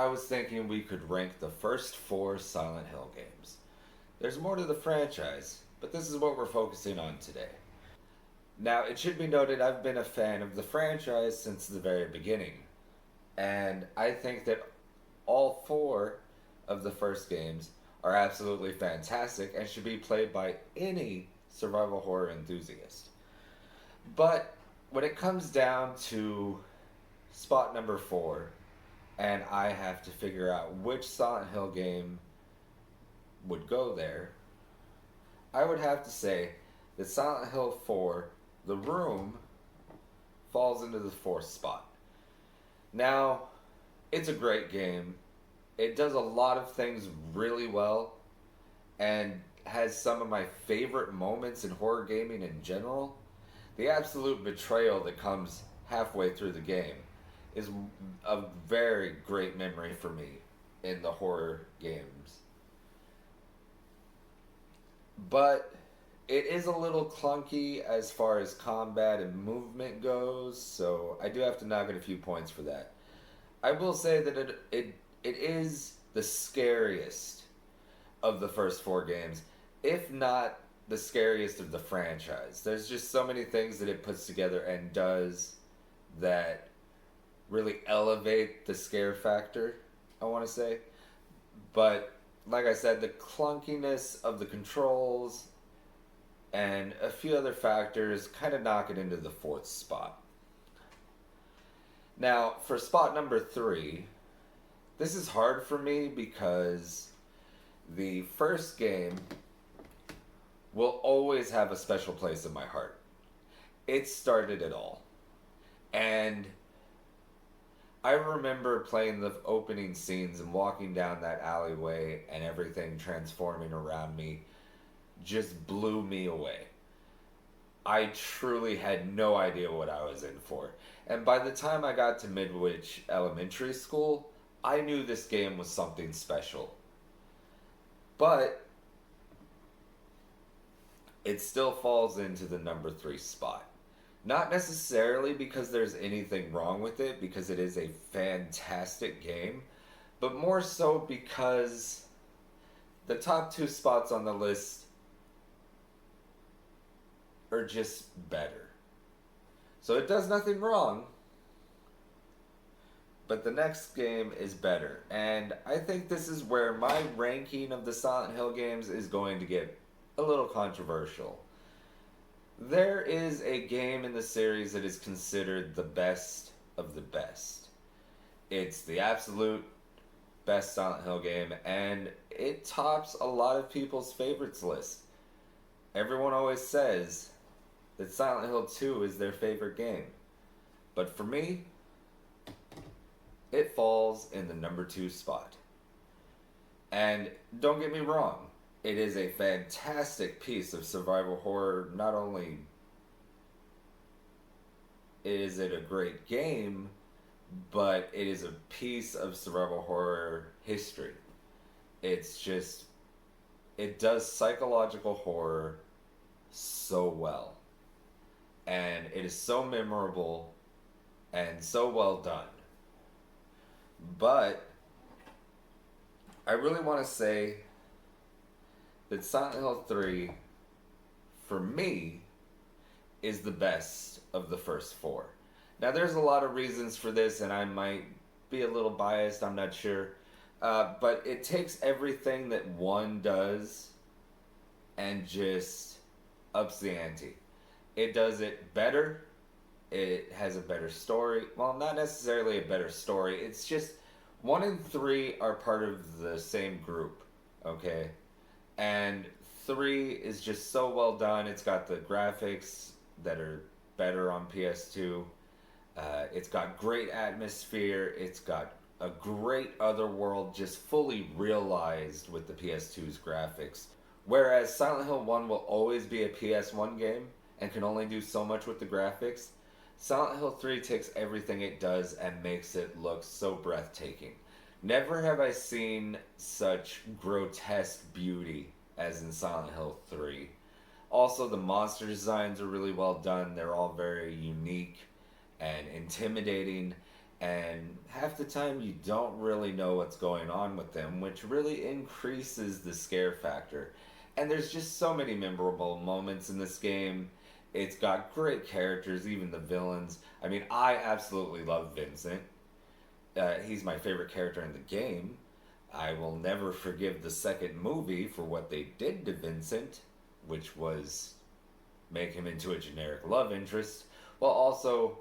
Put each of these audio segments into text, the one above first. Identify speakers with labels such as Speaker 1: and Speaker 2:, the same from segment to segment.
Speaker 1: was thinking we could rank the first four Silent Hill games. There's more to the franchise, but this is what we're focusing on today. Now, it should be noted I've been a fan of the franchise since the very beginning, and I think that all four of the first games are absolutely fantastic and should be played by any survival horror enthusiast. But when it comes down to spot number four, and I have to figure out which Silent Hill game would go there, I would have to say that Silent Hill 4, The Room, falls into the fourth spot. Now, it's a great game. It does a lot of things really well and has some of my favorite moments in horror gaming in general. The absolute betrayal that comes halfway through the game is a very great memory for me in the horror games. But it is a little clunky as far as combat and movement goes, so I do have to knock it a few points for that. I will say that it is the scariest of the first four games, if not the scariest of the franchise. There's just so many things that it puts together and does that really elevate the scare factor, I want to say. But like I said, the clunkiness of the controls and a few other factors kind of knock it into the fourth spot. Now, for spot number three, this is hard for me because the first game will always have a special place in my heart. It started it all. And I remember playing the opening scenes and walking down that alleyway and everything transforming around me just blew me away. I truly had no idea what I was in for. And by the time I got to Midwich Elementary School, I knew this game was something special. But it still falls into the number three spot. Not necessarily because there's anything wrong with it, because it is a fantastic game, but more so because the top two spots on the list are just better. So it does nothing wrong, but the next game is better. And I think this is where my ranking of the Silent Hill games is going to get a little controversial. There is a game in the series that is considered the best of the best. It's the absolute best Silent Hill game, and it tops a lot of people's favorites list. Everyone always says that Silent Hill 2 is their favorite game. But for me, it falls in the number two spot. And don't get me wrong, it is a fantastic piece of survival horror. Not only is it a great game, but it is a piece of survival horror history. It's just, it does psychological horror so well. And it is so memorable and so well done. But I really want to say that Silent Hill 3, for me, is the best of the first four. Now, there's a lot of reasons for this, and I might be a little biased, I'm not sure. But it takes everything that one does and just ups the ante. It does it better. It has a better story. Well, not necessarily a better story. It's just 1 and 3 are part of the same group, okay? And 3 is just so well done. It's got the graphics that are better on PS2. It's got great atmosphere. It's got a great other world just fully realized with the PS2's graphics. Whereas Silent Hill 1 will always be a PS1 game and can only do so much with the graphics, Silent Hill 3 takes everything it does and makes it look so breathtaking. Never have I seen such grotesque beauty as in Silent Hill 3. Also, the monster designs are really well done. They're all very unique and intimidating. and half the time you don't really know what's going on with them, which really increases the scare factor. And there's just so many memorable moments in this game. It's got great characters, even the villains. I mean, I absolutely love Vincent. He's my favorite character in the game. I will never forgive the second movie for what they did to Vincent, which was make him into a generic love interest, while also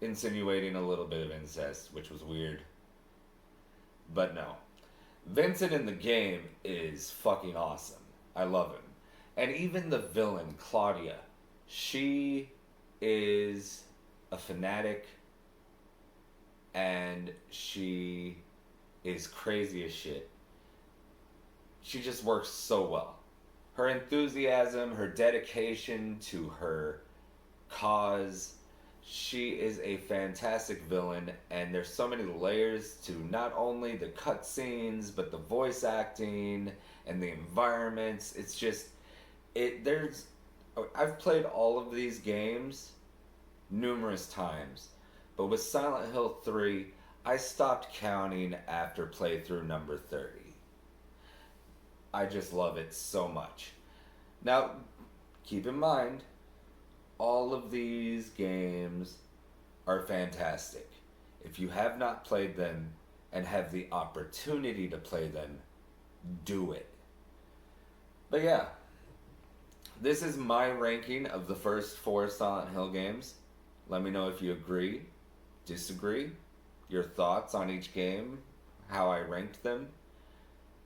Speaker 1: insinuating a little bit of incest, which was weird. But no. Vincent in the game is fucking awesome. I love him. And even the villain, Claudia, she is a fanatic and she is crazy as shit. She just works so well. Her enthusiasm, her dedication to her cause, she is a fantastic villain, and there's so many layers to not only the cutscenes but the voice acting and the environments. It's just there's I've played all of these games numerous times, but with Silent Hill 3, I stopped counting after playthrough number 30. I just love it so much. Now, keep in mind, all of these games are fantastic. If you have not played them and have the opportunity to play them, do it. But yeah, this is my ranking of the first 4 Silent Hill games. Let me know if you agree, disagree, your thoughts on each game, how I ranked them,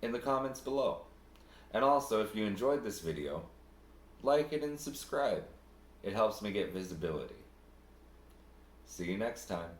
Speaker 1: in the comments below. And also, if you enjoyed this video, like it and subscribe. It helps me get visibility. See you next time.